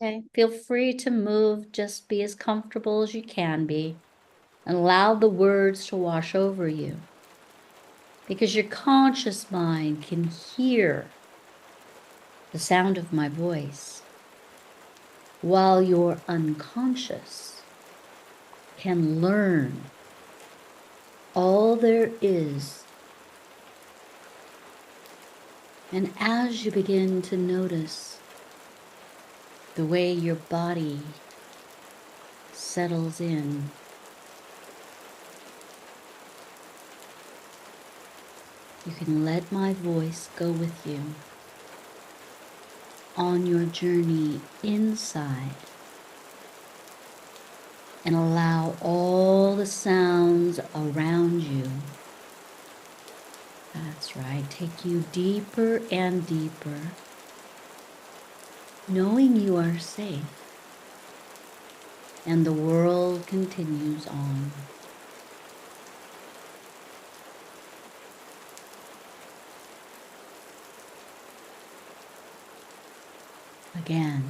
Okay, feel free to move, just be as comfortable as you can be, and allow the words to wash over you. Because your conscious mind can hear the sound of my voice, while your unconscious can learn all there is. And as you begin to notice the way your body settles in, you can let my voice go with you on your journey inside and allow all the sounds around you. That's right, take you deeper and deeper, knowing you are safe, and the world continues on. Again,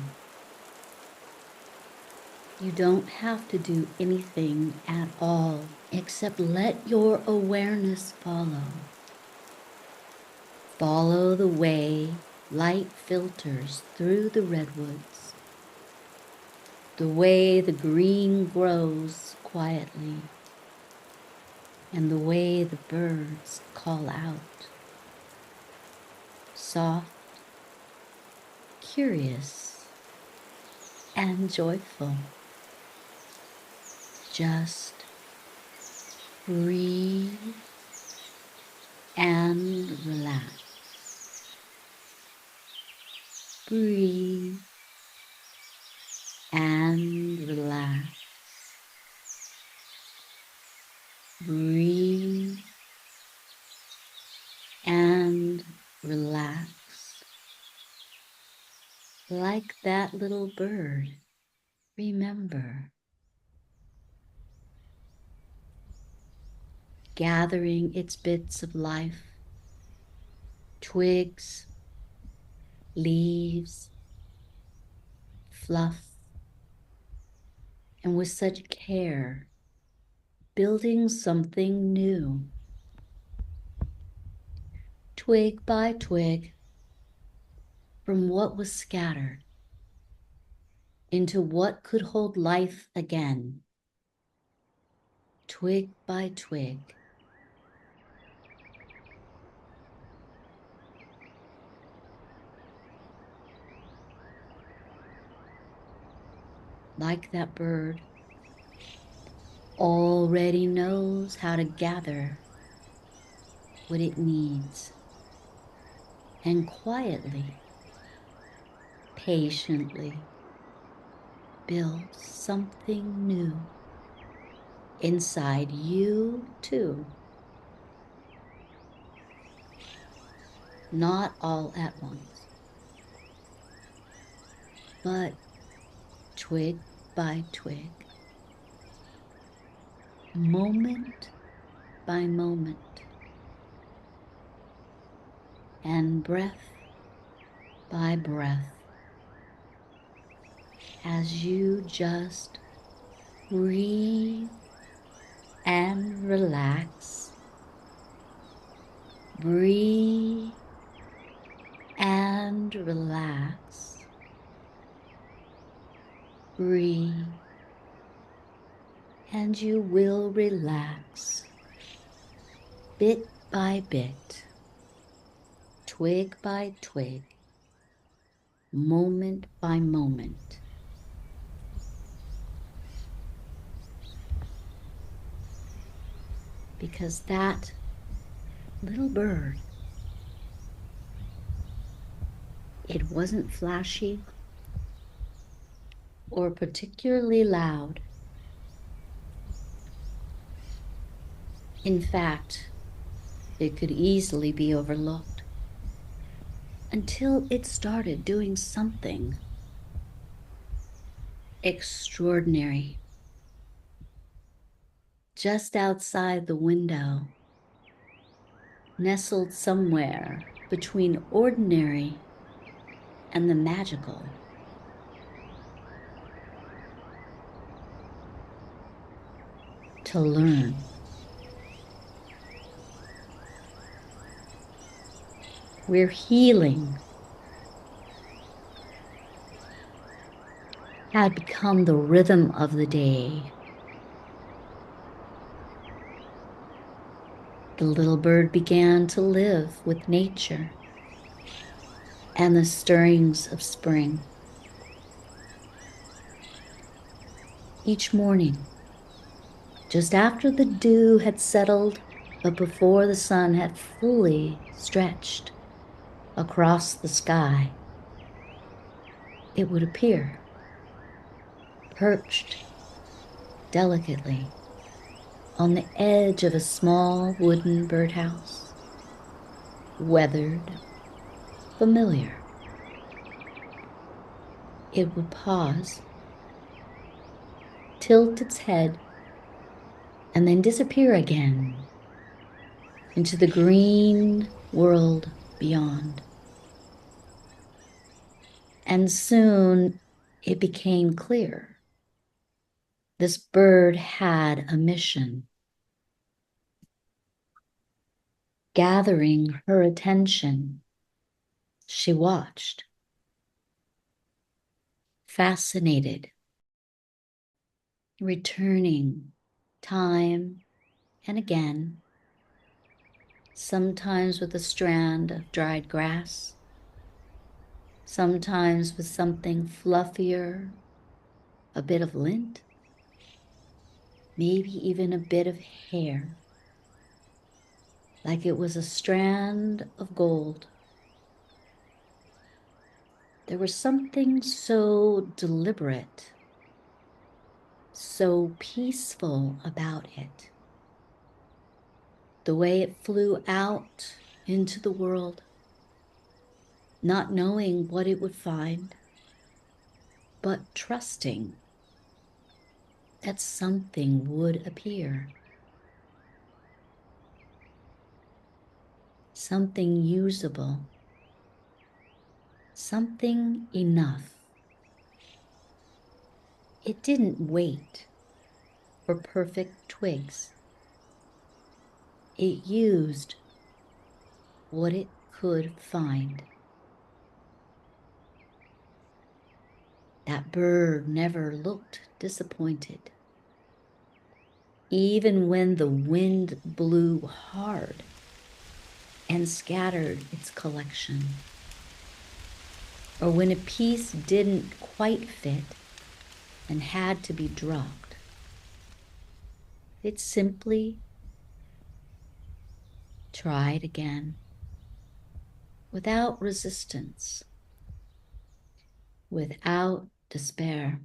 you don't have to do anything at all except let your awareness follow. Follow the way light filters through the redwoods, the way the green grows quietly, and the way the birds call out, soft, curious, and joyful. Just breathe and relax. Breathe and relax. Breathe and relax. Like that little bird, remember, gathering its bits of life, twigs, leaves, fluff, and with such care, building something new. Twig by twig, from what was scattered into what could hold life again. Twig by twig. Like that bird, already knows how to gather what it needs, and quietly, patiently build something new inside you too. Not all at once, but twig by twig, moment by moment, and breath by breath, as you just breathe and relax. Breathe and relax. Breathe, and you will relax bit by bit, twig by twig, moment by moment. Because that little bird, it wasn't flashy or particularly loud. In fact, it could easily be overlooked until it started doing something extraordinary. Just outside the window, nestled somewhere between ordinary and the magical, to learn. We're healing had become the rhythm of the day. The little bird began to live with nature and the stirrings of spring. Each morning, just after the dew had settled, but before the sun had fully stretched across the sky, it would appear, perched delicately on the edge of a small wooden birdhouse, weathered, familiar. It would pause, tilt its head, and then disappear again into the green world beyond. And soon it became clear. This bird had a mission. Gathering her attention, she watched, fascinated, returning time and again, sometimes with a strand of dried grass, sometimes with something fluffier, a bit of lint, maybe even a bit of hair, like it was a strand of gold. There was something so deliberate, so peaceful about it. The way it flew out into the world, not knowing what it would find, but trusting that something would appear. Something usable, something enough. It didn't wait for perfect twigs. It used what it could find. That bird never looked disappointed. Even when the wind blew hard and scattered its collection, or when a piece didn't quite fit and had to be dropped, it simply tried again without resistance, without despair.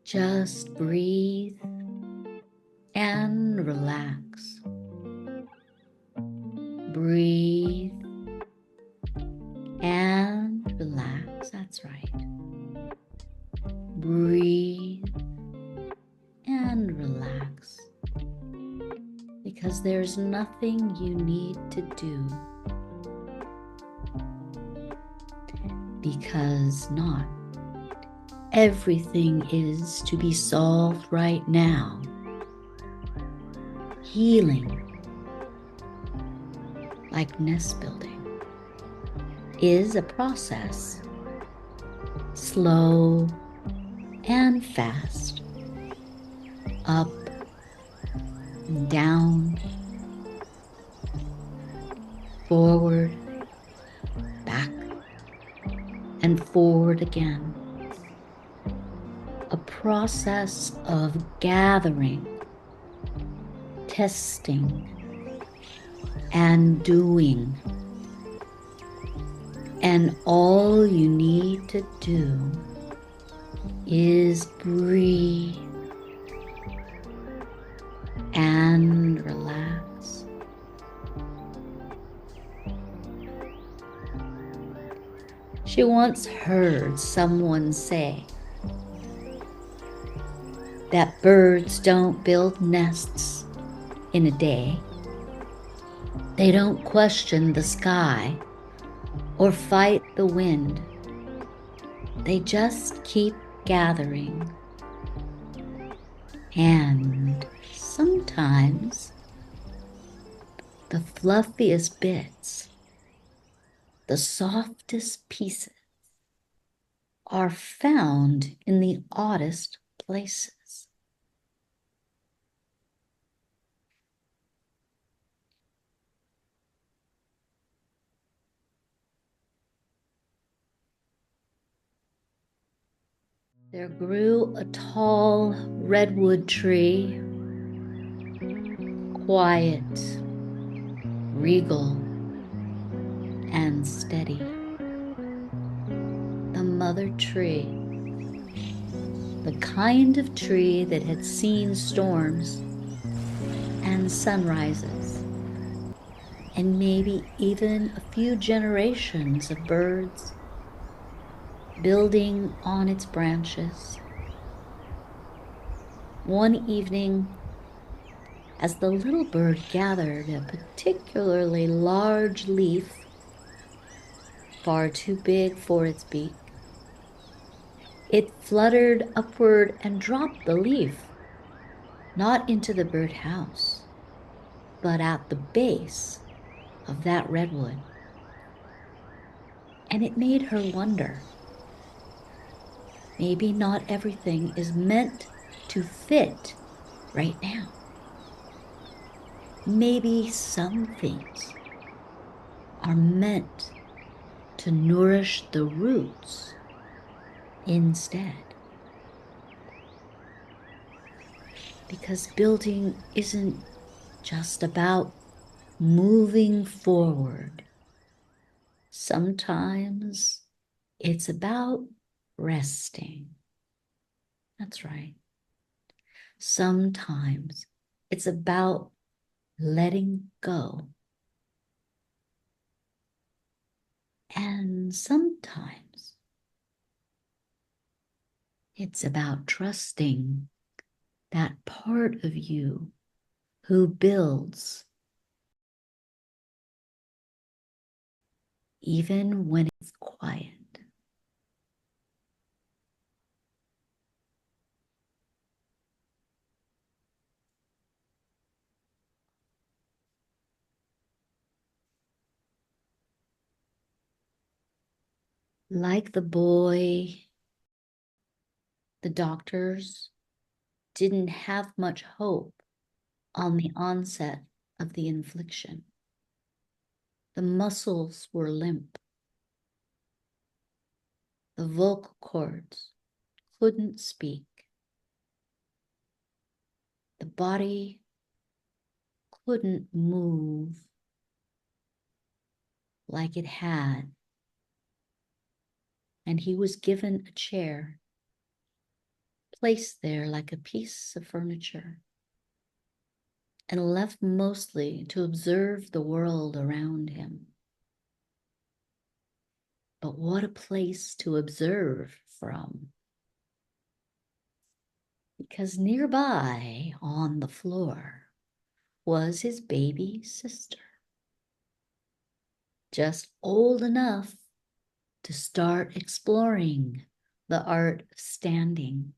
Just breathe and relax. Breathe and relax. That's right. Breathe and relax. Because there's nothing you need to do. Because not everything is to be solved right now. Healing, like nest building, is a process, slow and fast, up and down, forward, back, and forward again. A process of gathering, testing, and doing. And all you need to do is breathe and relax. She once heard someone say that birds don't build nests in a day. They don't question the sky or fight the wind. They just keep gathering And sometimes the fluffiest bits, the softest pieces, are found in the oddest places. There grew a tall redwood tree, quiet, regal, and steady. The mother tree, the kind of tree that had seen storms and sunrises, and maybe even a few generations of birds building on its branches. One evening, as the little bird gathered a particularly large leaf, far too big for its beak, it fluttered upward and dropped the leaf, not into the birdhouse, but at the base of that redwood. And it made her wonder, maybe not everything is meant to fit right now. Maybe some things are meant to nourish the roots instead. Because building isn't just about moving forward. Sometimes it's about resting. That's right. Sometimes it's about letting go. And sometimes it's about trusting that part of you who builds even when it's quiet. Like the boy, the doctors didn't have much hope on the onset of the infliction. The muscles were limp. The vocal cords couldn't speak. The body couldn't move like it had. And he was given a chair, placed there like a piece of furniture, and left mostly to observe the world around him. But what a place to observe from. Because nearby on the floor was his baby sister, just old enough to start exploring the art of standing,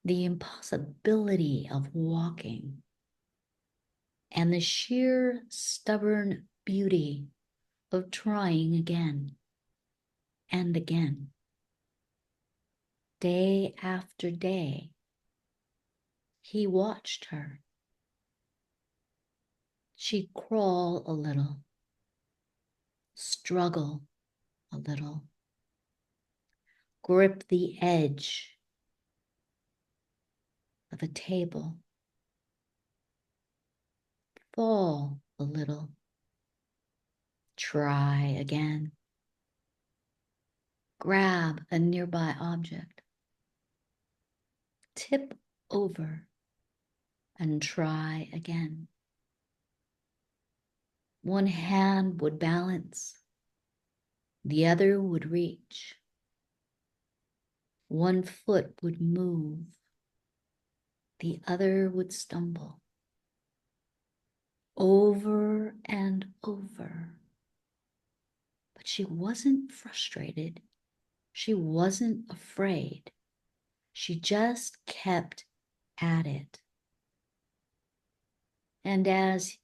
the impossibility of walking, and the sheer stubborn beauty of trying again and again. Day after day, he watched her. She'd crawl a little, struggle a little, grip the edge of a table, fall a little, try again, grab a nearby object, tip over, and try again. One hand would balance, the other would reach. One foot would move, the other would stumble. Over and over. But she wasn't frustrated. She wasn't afraid. She just kept at it. And as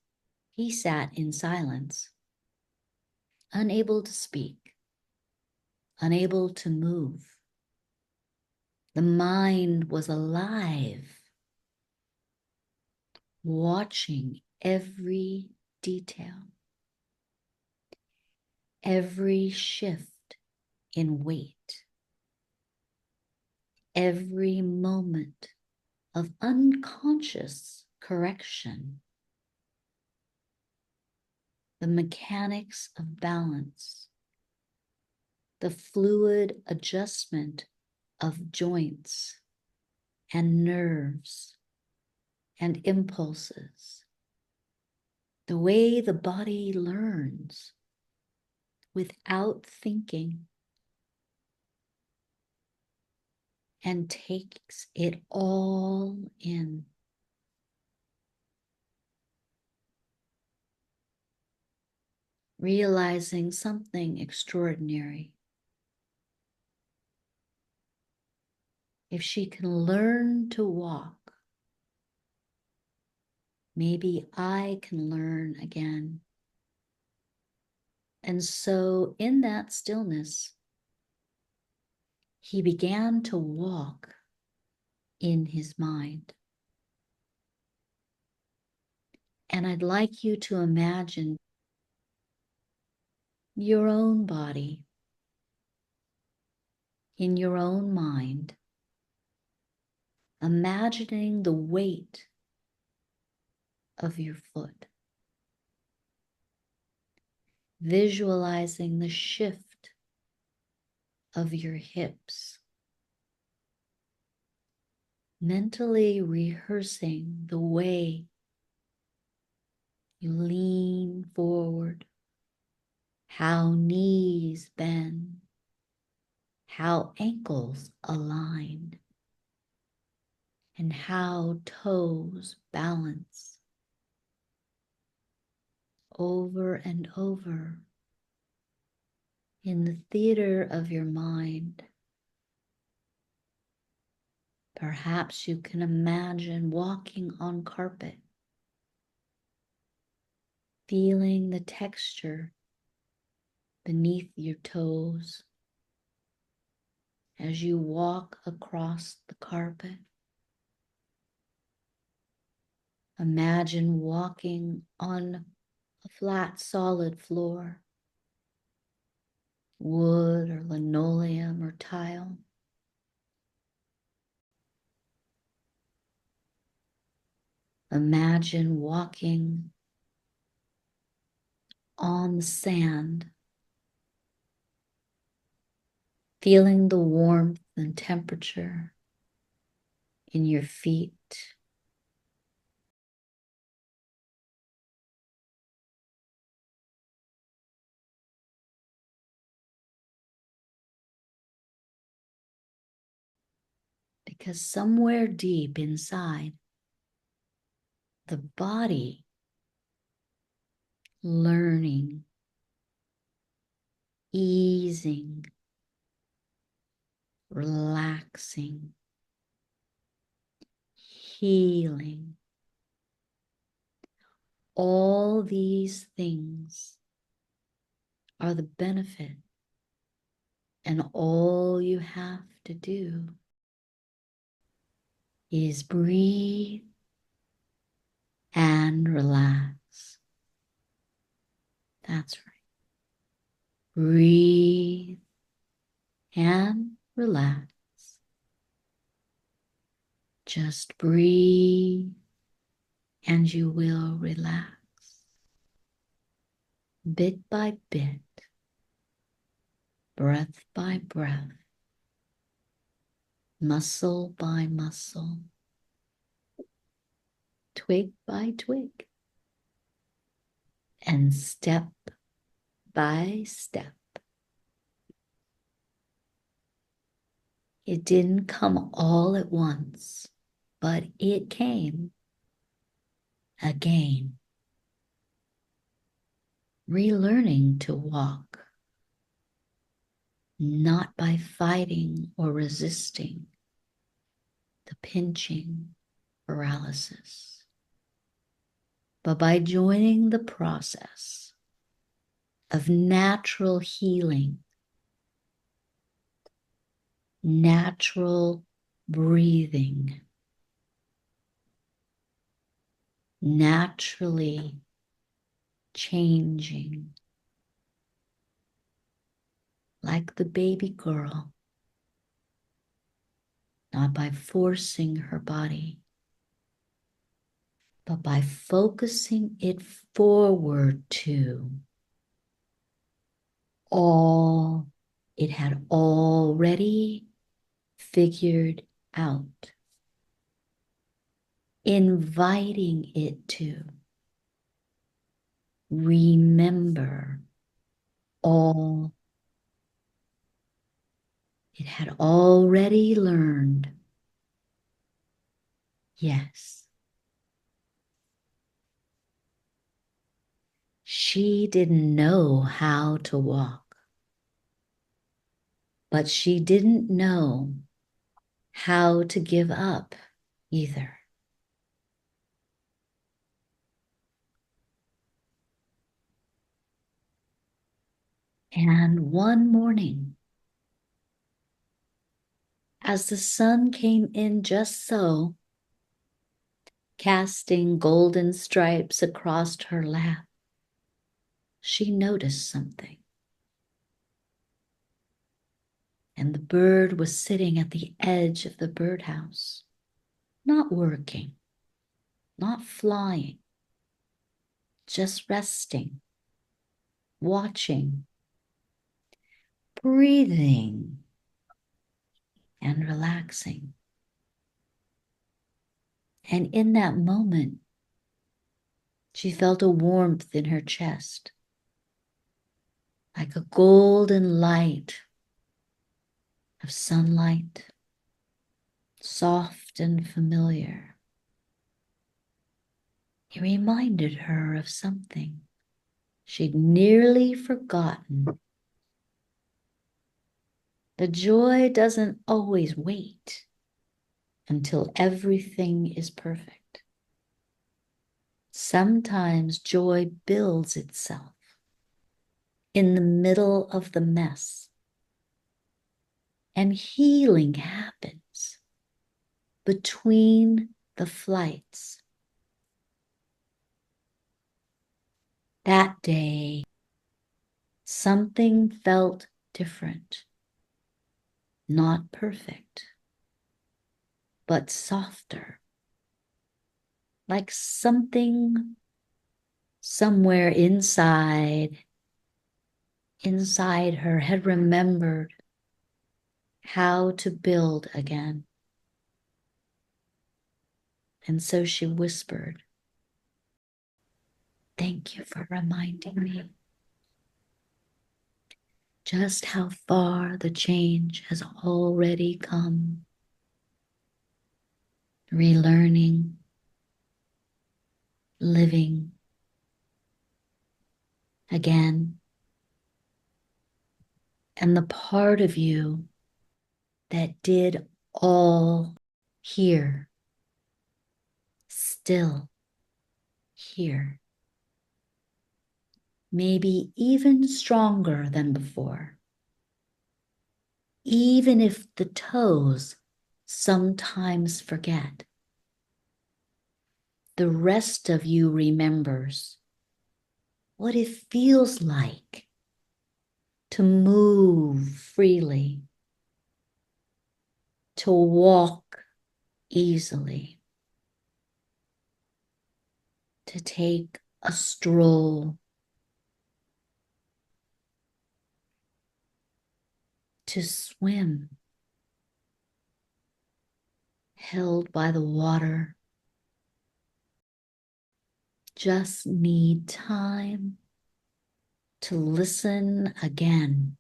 he sat in silence, unable to speak, unable to move, the mind was alive, watching every detail, every shift in weight, every moment of unconscious correction, the mechanics of balance, the fluid adjustment of joints and nerves and impulses, the way the body learns without thinking and takes it all in. Realizing something extraordinary. If she can learn to walk, maybe I can learn again. And so in that stillness, he began to walk in his mind. And I'd like you to imagine your own body in your own mind, imagining the weight of your foot, visualizing the shift of your hips, mentally rehearsing the way you lean forward, how knees bend, how ankles align, and how toes balance over and over in the theater of your mind. Perhaps you can imagine walking on carpet, feeling the texture beneath your toes as you walk across the carpet. Imagine walking on a flat, solid floor, wood or linoleum or tile. Imagine walking on the sand, feeling the warmth and temperature in your feet. Because somewhere deep inside, the body learning, easing, relaxing, healing. All these things are the benefit, and all you have to do is breathe and relax. That's right. Breathe and relax. Just breathe and you will relax. Bit by bit, breath by breath, muscle by muscle, twig by twig, and step by step. It didn't come all at once, but it came again. Relearning to walk, not by fighting or resisting, the pinching paralysis. But by joining the process of natural healing, natural breathing, naturally changing, like the baby girl, not by forcing her body, but by focusing it forward to all it had already figured out, inviting it to remember all it had already learned. Yes, she didn't know how to walk, but she didn't know how to give up either. And one morning, as the sun came in just so, casting golden stripes across her lap, she noticed something. And the bird was sitting at the edge of the birdhouse, not working, not flying, just resting, watching, breathing, and relaxing. And in that moment, she felt a warmth in her chest, like a golden light of sunlight, soft and familiar. It reminded her of something she'd nearly forgotten. The joy doesn't always wait until everything is perfect. Sometimes joy builds itself in the middle of the mess, and healing happens between the flights. That day, something felt different, not perfect, but softer, like something somewhere inside her had remembered how to build again. And so she whispered, "Thank you for reminding me just how far the change has already come. Relearning, living again. And the part of you that did all here, still here. Maybe even stronger than before. Even if the toes sometimes forget, the rest of you remembers what it feels like to move freely, to walk easily, to take a stroll, to swim, held by the water. Just need time to listen again,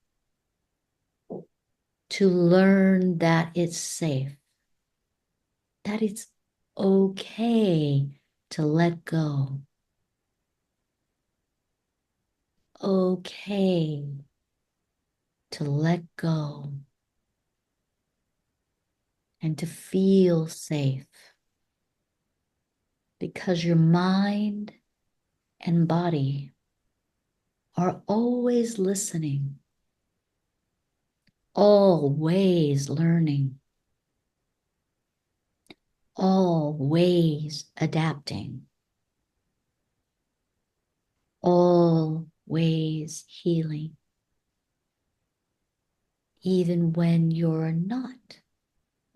to learn that it's safe, that it's okay to let go, okay to let go and to feel safe, because your mind and body are always listening, always learning, always adapting, always healing, even when you're not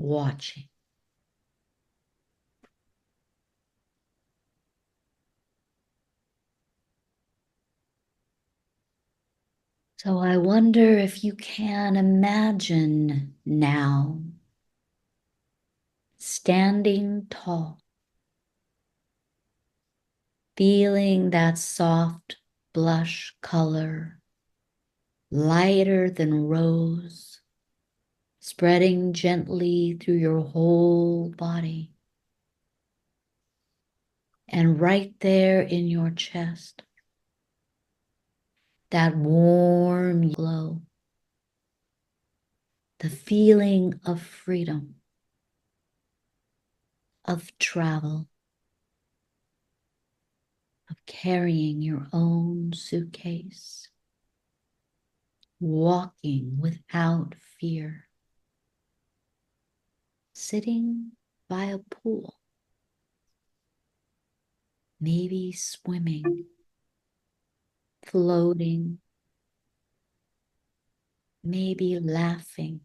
watching. So I wonder if you can imagine now standing tall, feeling that soft blush color, lighter than rose, spreading gently through your whole body. And right there in your chest, that warm glow, the feeling of freedom, of travel, of carrying your own suitcase, walking without fear, sitting by a pool, maybe swimming, floating, maybe laughing,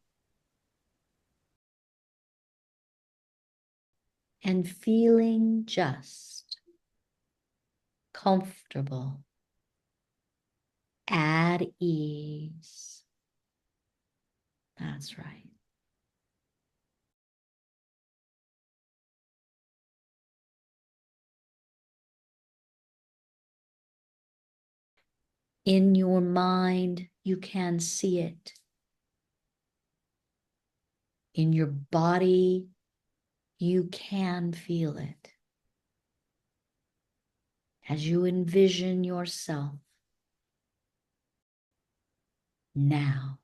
and feeling just comfortable, at ease. That's right. In your mind, you can see it. In your body, you can feel it. As you envision yourself now.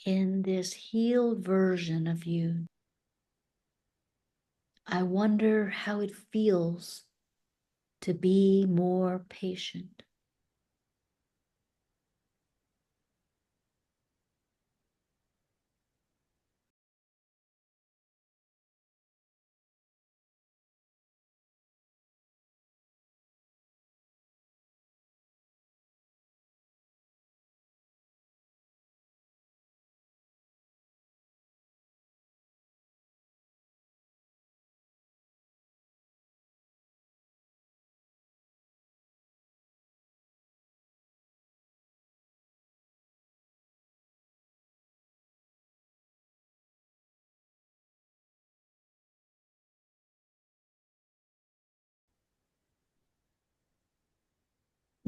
In this healed version of you, I wonder how it feels to be more patient.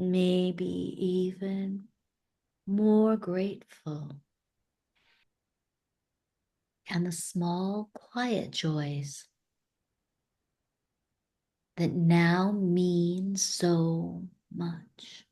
Maybe even more grateful. And the small, quiet joys that now mean so much.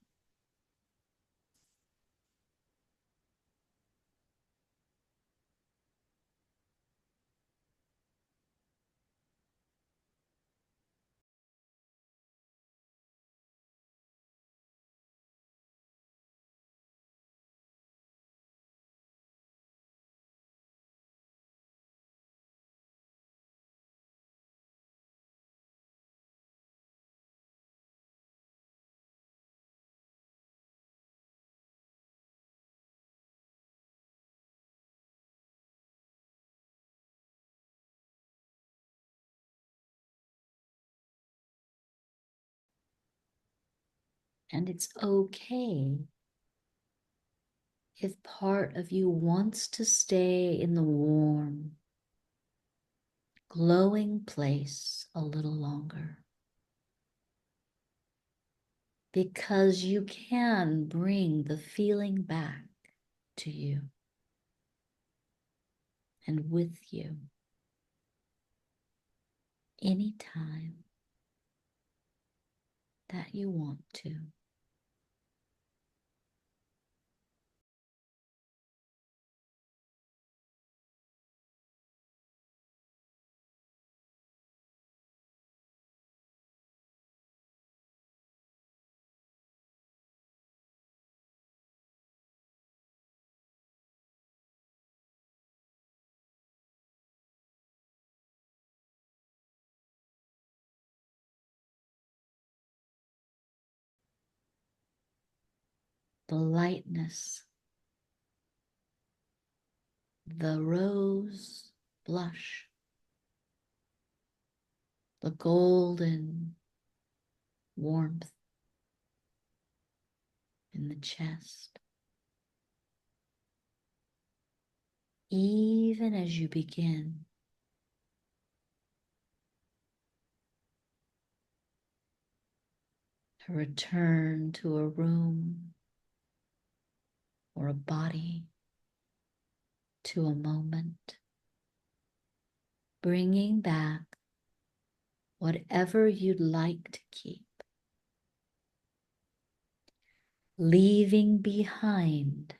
And it's okay if part of you wants to stay in the warm, glowing place a little longer. Because you can bring the feeling back to you and with you anytime that you want to. The lightness, the rose blush, the golden warmth in the chest. Even as you begin to return to a room or a body, to a moment, bringing back whatever you'd like to keep, leaving behind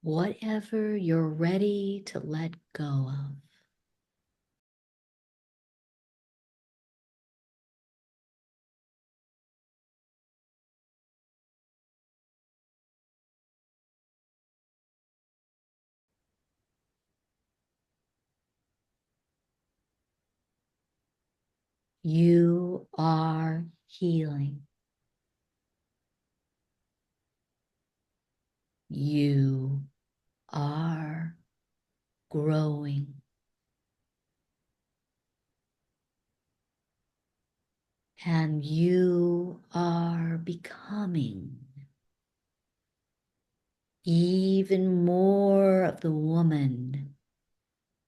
whatever you're ready to let go of. You are healing. You are growing. And you are becoming even more of the woman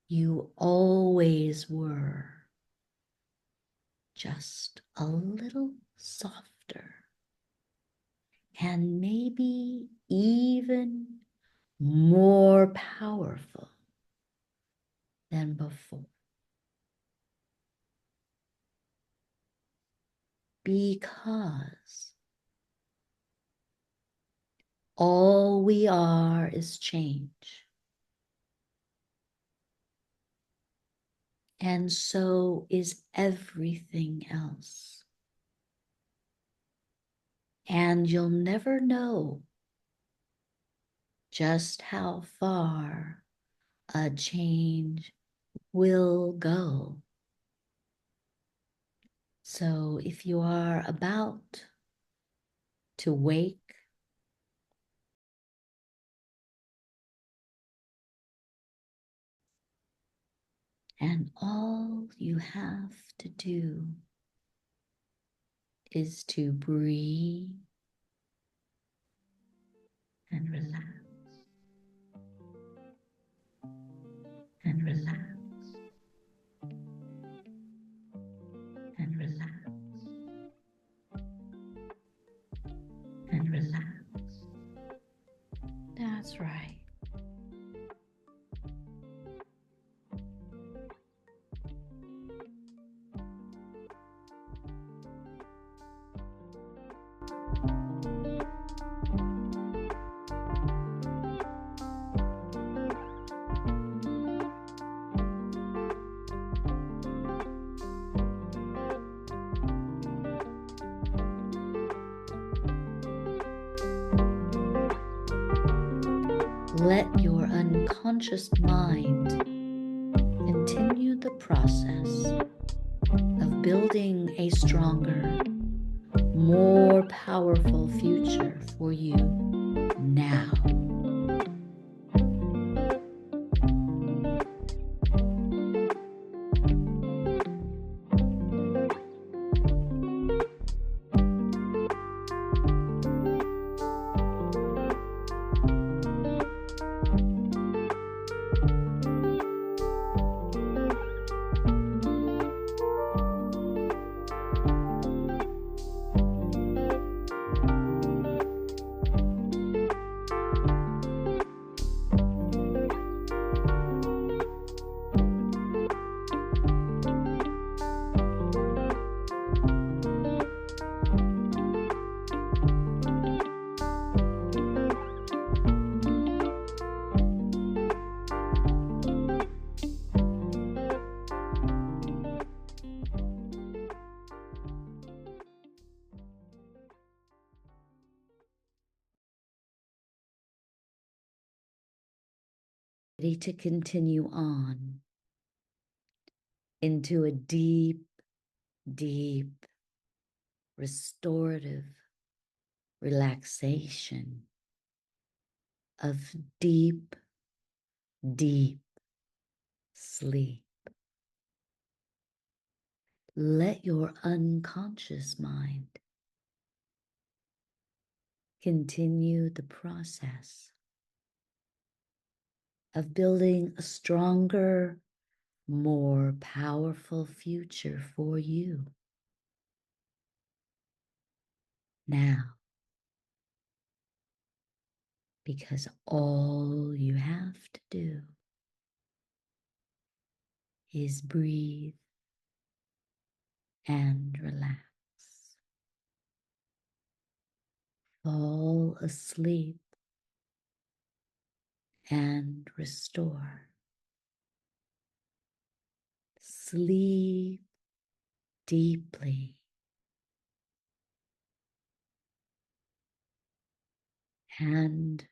you always were, just a little softer and maybe even more powerful than before. Because all we are is change. And so is everything else. And you'll never know just how far a change will go. So if you are about to wake and all you have to do is to breathe and relax and relax and relax and relax. That's right. Let your unconscious mind continue the process of building a stronger, more powerful future for you now. ready to continue on into a deep, deep, restorative relaxation of deep, deep sleep. Let your unconscious mind continue the process of building a stronger, more powerful future for you. Now, because all you have to do is breathe and relax. Fall asleep and restore. Sleep deeply and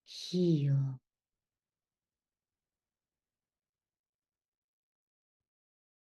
heal